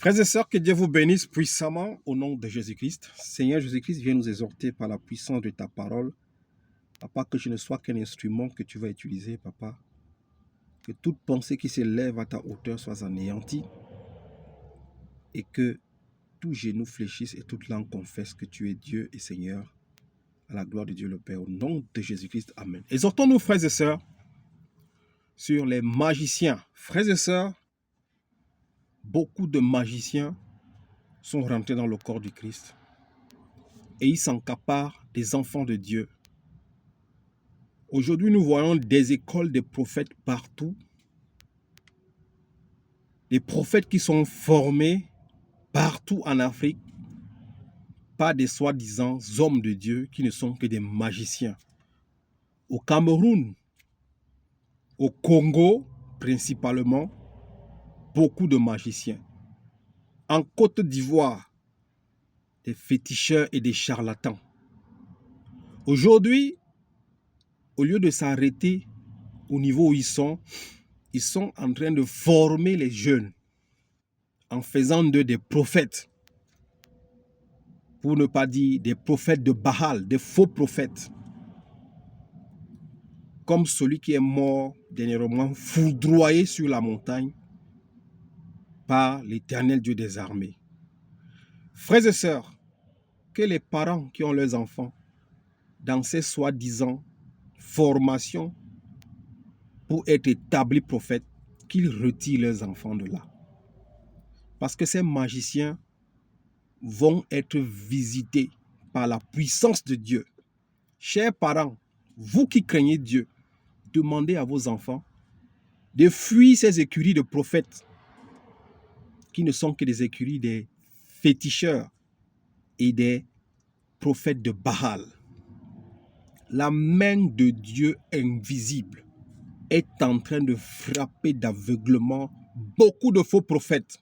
Frères et sœurs, que Dieu vous bénisse puissamment au nom de Jésus-Christ. Seigneur Jésus-Christ, viens nous exhorter par la puissance de ta parole. Papa, que je ne sois qu'un instrument que tu vas utiliser, Papa. Que toute pensée qui s'élève à ta hauteur soit anéantie. Et que tout genou fléchisse et toute langue confesse que tu es Dieu et Seigneur. À la gloire de Dieu le Père, au nom de Jésus-Christ. Amen. Exhortons-nous, frères et sœurs, sur les magiciens. Frères et sœurs, beaucoup de magiciens sont rentrés dans le corps du Christ et ils s'accaparent des enfants de Dieu. Aujourd'hui, nous voyons des écoles de prophètes partout, des prophètes qui sont formés partout en Afrique par des soi-disant hommes de Dieu qui ne sont que des magiciens. Au Cameroun, au Congo principalement, beaucoup de magiciens. En Côte d'Ivoire, des féticheurs et des charlatans. Aujourd'hui, au lieu de s'arrêter au niveau où ils sont en train de former les jeunes en faisant d'eux des prophètes, pour ne pas dire des prophètes de Baal, des faux prophètes, comme celui qui est mort dernièrement foudroyé sur la montagne par l'Éternel Dieu des armées. Frères et sœurs, que les parents qui ont leurs enfants dans ces soi-disant formations pour être établis prophètes, qu'ils retirent leurs enfants de là. Parce que ces magiciens vont être visités par la puissance de Dieu. Chers parents, vous qui craignez Dieu, demandez à vos enfants de fuir ces écuries de prophètes qui ne sont que des écuries des féticheurs et des prophètes de Baal. La main de Dieu invisible est en train de frapper d'aveuglement beaucoup de faux prophètes.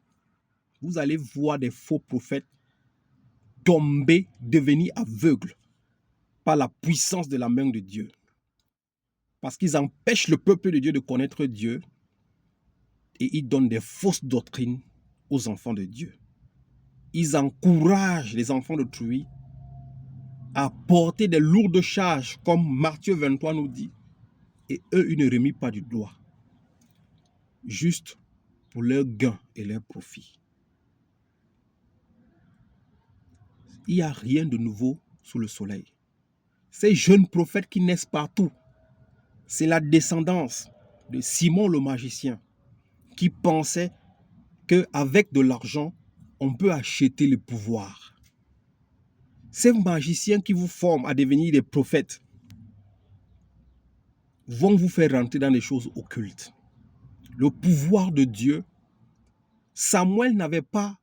Vous allez voir des faux prophètes tomber, devenir aveugles par la puissance de la main de Dieu. Parce qu'ils empêchent le peuple de Dieu de connaître Dieu et ils donnent des fausses doctrines aux enfants de Dieu. Ils encouragent les enfants d'autrui à porter des lourdes charges, comme Matthieu 23 nous dit, et eux, ils ne remettent pas du doigt, juste pour leur gain et leur profit. Il n'y a rien de nouveau sous le soleil. Ces jeunes prophètes qui naissent partout, c'est la descendance de Simon le magicien qui pensait qu'avec de l'argent, on peut acheter le pouvoir. Ces magiciens qui vous forment à devenir des prophètes vont vous faire rentrer dans des choses occultes. Le pouvoir de Dieu, Samuel n'avait pas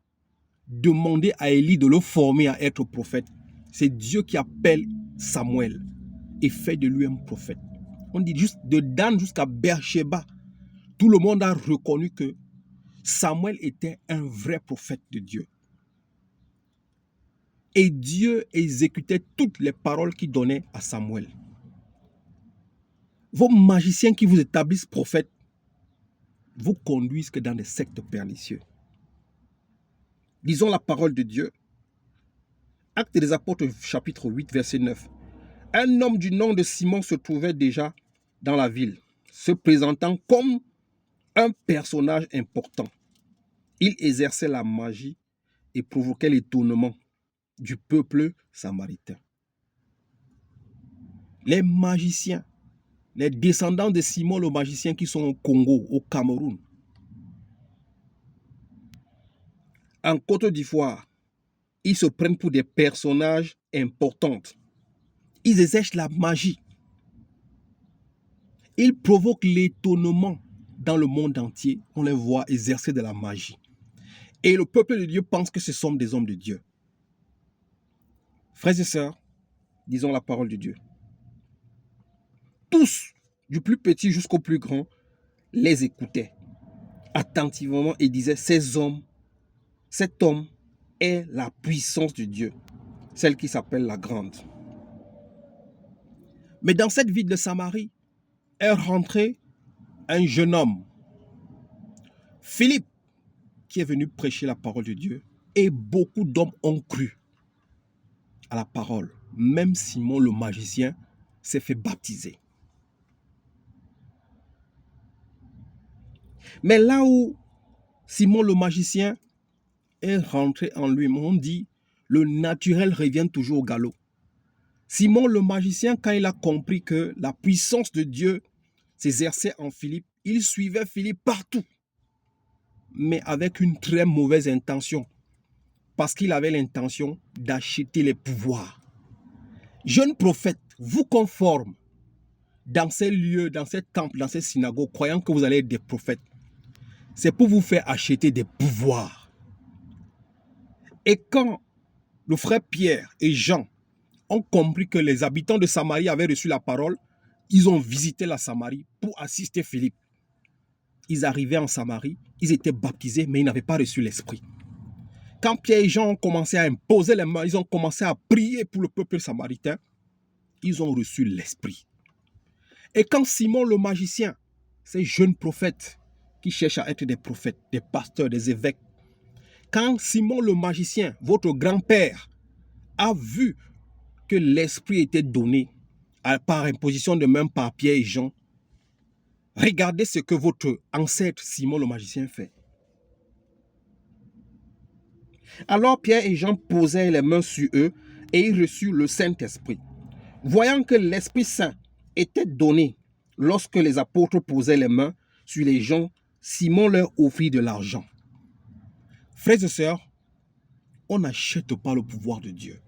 demandé à Élie de le former à être prophète. C'est Dieu qui appelle Samuel et fait de lui un prophète. On dit juste de Dan jusqu'à Beersheba, tout le monde a reconnu que Samuel était un vrai prophète de Dieu. Et Dieu exécutait toutes les paroles qu'il donnait à Samuel. Vos magiciens qui vous établissent prophètes vous conduisent que dans des sectes pernicieux. Lisons la parole de Dieu. Actes des Apôtres, chapitre 8, verset 9. Un homme du nom de Simon se trouvait déjà dans la ville, se présentant comme un personnage important. Il exerçait la magie et provoquait l'étonnement du peuple samaritain. Les magiciens, les descendants de Simon le magicien qui sont au Congo, au Cameroun, en Côte d'Ivoire, ils se prennent pour des personnages importants. Ils exercent la magie. Ils provoquent l'étonnement dans le monde entier. On les voit exercer de la magie. Et le peuple de Dieu pense que ce sont des hommes de Dieu. Frères et sœurs, disons la parole de Dieu. Tous, du plus petit jusqu'au plus grand, les écoutaient attentivement et disaient, cet homme est la puissance de Dieu, celle qui s'appelle la grande. Mais dans cette ville de Samarie est rentré un jeune homme, Philippe, qui est venu prêcher la parole de Dieu et beaucoup d'hommes ont cru à la parole. Même Simon le magicien s'est fait baptiser. Mais là où Simon le magicien est rentré en lui, on dit, le naturel revient toujours au galop. Simon le magicien, quand il a compris que la puissance de Dieu s'exerçait en Philippe, il suivait Philippe partout, mais avec une très mauvaise intention, parce qu'il avait l'intention d'acheter les pouvoirs. Jeunes prophètes, vous conforme dans ces lieux, dans ces temples, dans ces synagogues, croyant que vous allez être des prophètes. C'est pour vous faire acheter des pouvoirs. Et quand le frère Pierre et Jean ont compris que les habitants de Samarie avaient reçu la parole, ils ont visité la Samarie pour assister Philippe. Ils arrivaient en Samarie, ils étaient baptisés, mais ils n'avaient pas reçu l'Esprit. Quand Pierre et Jean ont commencé à imposer les mains, ils ont commencé à prier pour le peuple samaritain, ils ont reçu l'Esprit. Et quand Simon le magicien, ces jeunes prophètes qui cherchent à être des prophètes, des pasteurs, des évêques, quand Simon le magicien, votre grand-père, a vu que l'Esprit était donné par imposition de main par Pierre et Jean, regardez ce que votre ancêtre Simon le magicien fait. Alors Pierre et Jean posaient les mains sur eux et ils reçurent le Saint-Esprit. Voyant que l'Esprit Saint était donné lorsque les apôtres posaient les mains sur les gens, Simon leur offrit de l'argent. Frères et sœurs, on n'achète pas le pouvoir de Dieu.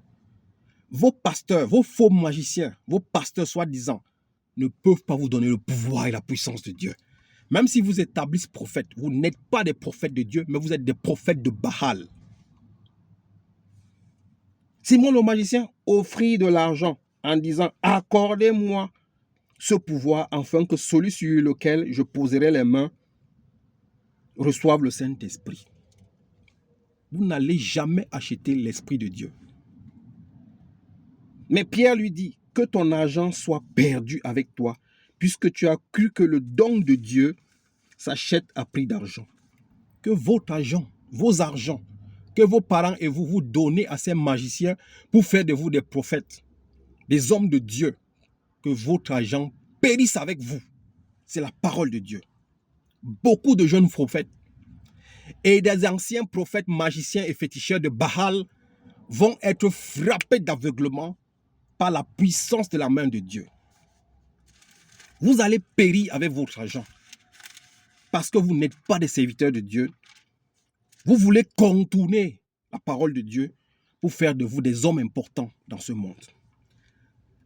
Vos pasteurs, vos faux magiciens, vos pasteurs soi-disant, ne peuvent pas vous donner le pouvoir et la puissance de Dieu. Même si vous établissez prophètes, vous n'êtes pas des prophètes de Dieu, mais vous êtes des prophètes de Baal. Simon le magicien offrit de l'argent en disant « Accordez-moi ce pouvoir afin que celui sur lequel je poserai les mains reçoive le Saint-Esprit. » Vous n'allez jamais acheter l'Esprit de Dieu. Mais Pierre lui dit « Que ton argent soit perdu avec toi, puisque tu as cru que le don de Dieu s'achète à prix d'argent. » Que votre argent, vos argents, que vos parents et vous vous donnez à ces magiciens pour faire de vous des prophètes, des hommes de Dieu, que votre argent périsse avec vous. C'est la parole de Dieu. Beaucoup de jeunes prophètes et des anciens prophètes magiciens et féticheurs de Baal vont être frappés d'aveuglement par la puissance de la main de Dieu. Vous allez périr avec votre argent parce que vous n'êtes pas des serviteurs de Dieu. Vous voulez contourner la parole de Dieu pour faire de vous des hommes importants dans ce monde.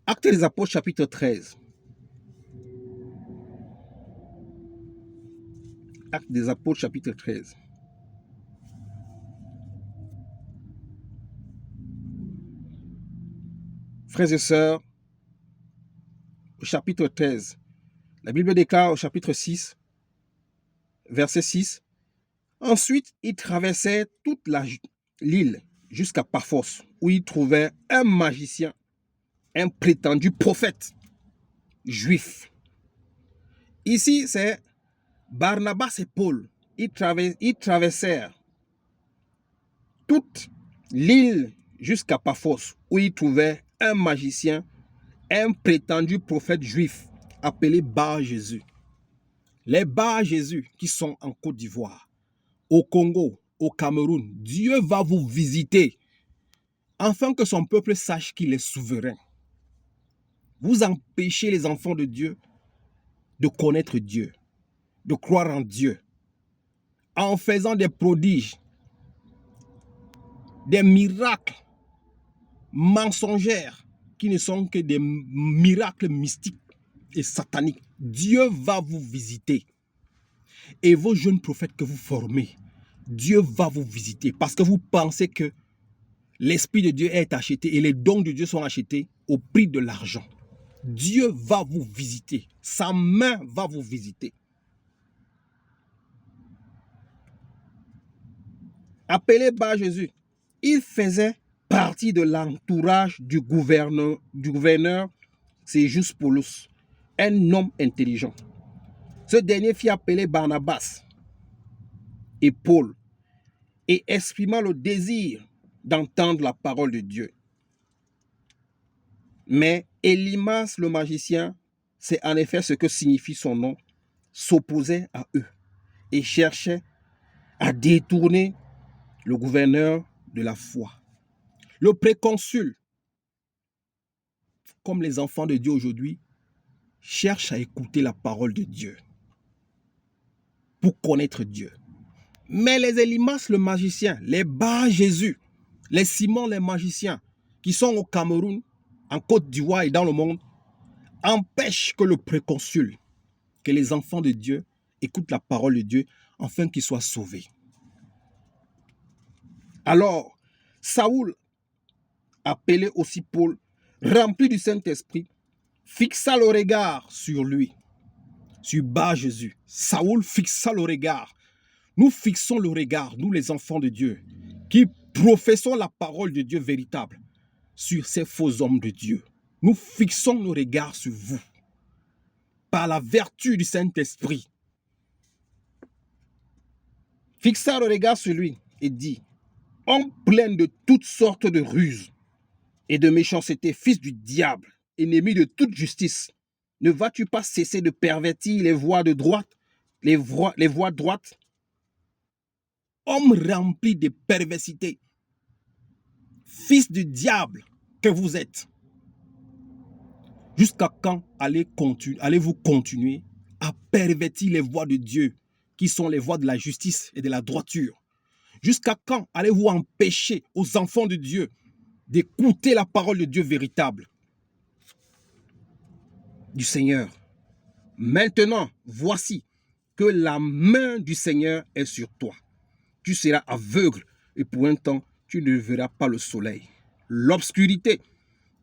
Actes des Apôtres, chapitre 13. Actes des Apôtres, chapitre 13. Frères et sœurs, au chapitre 13, la Bible déclare au chapitre 6, verset 6, « Ensuite, ils traversaient toute l'île jusqu'à Paphos, où ils trouvaient un magicien, un prétendu prophète juif. » Ici, c'est Barnabas et Paul. Ils traversèrent toute l'île jusqu'à Paphos, où ils trouvaient un magicien, un prétendu prophète juif appelé Bar-Jésus. Les Bar-Jésus qui sont en Côte d'Ivoire, au Congo, au Cameroun, Dieu va vous visiter afin que son peuple sache qu'il est souverain. Vous empêchez les enfants de Dieu de connaître Dieu, de croire en Dieu, en faisant des prodiges, des miracles mensongers qui ne sont que des miracles mystiques et sataniques. Dieu va vous visiter. Et vos jeunes prophètes que vous formez, Dieu va vous visiter parce que vous pensez que l'Esprit de Dieu est acheté et les dons de Dieu sont achetés au prix de l'argent. Dieu va vous visiter. Sa main va vous visiter. Appelé par Jésus, il faisait partie de l'entourage du gouverneur Sergius Paulus, un homme intelligent. Ce dernier fit appeler Barnabas et Paul et exprimant le désir d'entendre la parole de Dieu. Mais Élimas le magicien, c'est en effet ce que signifie son nom, s'opposait à eux et cherchait à détourner le gouverneur de la foi. Le préconsul, comme les enfants de Dieu aujourd'hui, cherche à écouter la parole de Dieu pour connaître Dieu. Mais les Élimas le magicien, les Bar Jésus, les Simon les magiciens qui sont au Cameroun, en Côte d'Ivoire et dans le monde, empêchent que le préconsul, que les enfants de Dieu écoutent la parole de Dieu afin qu'ils soient sauvés. Alors, Saoul, appelé aussi Paul, rempli du Saint-Esprit, fixa le regard sur lui, sur Bar Jésus. Saoul fixa le regard. Nous fixons le regard, nous les enfants de Dieu, qui professons la parole de Dieu véritable, sur ces faux hommes de Dieu. Nous fixons nos regards sur vous, par la vertu du Saint-Esprit. Fixa le regard sur lui et dit, homme plein de toutes sortes de ruses et de méchanceté, fils du diable, ennemi de toute justice, ne vas-tu pas cesser de pervertir les voies de droite, les voies droites? Homme rempli de perversité, fils du diable que vous êtes, jusqu'à quand allez-vous continuer à pervertir les voies de Dieu, qui sont les voies de la justice et de la droiture? Jusqu'à quand allez-vous empêcher aux enfants de Dieu d'écouter la parole de Dieu véritable du Seigneur? Maintenant, voici que la main du Seigneur est sur toi. Tu seras aveugle et pour un temps, tu ne verras pas le soleil. L'obscurité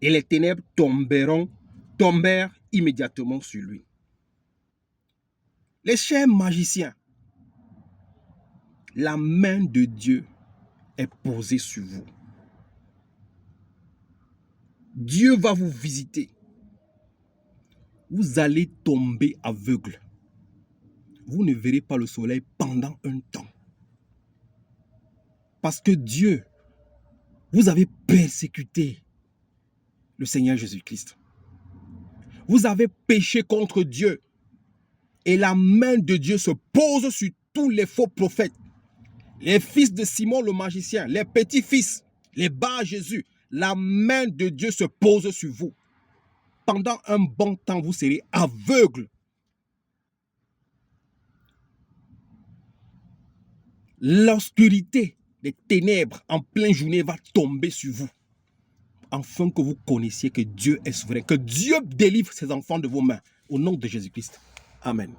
et les ténèbres tombèrent immédiatement sur lui. Les chers magiciens, la main de Dieu est posée sur vous. Dieu va vous visiter. Vous allez tomber aveugle. Vous ne verrez pas le soleil pendant un temps. Parce que Dieu, vous avez persécuté le Seigneur Jésus-Christ. Vous avez péché contre Dieu. Et la main de Dieu se pose sur tous les faux prophètes. Les fils de Simon le magicien, les petits-fils, les Bar Jésus. La main de Dieu se pose sur vous. Pendant un bon temps, vous serez aveugles. L'obscurité des ténèbres en pleine journée va tomber sur vous. Afin que vous connaissiez que Dieu est souverain, que Dieu délivre ses enfants de vos mains. Au nom de Jésus-Christ. Amen.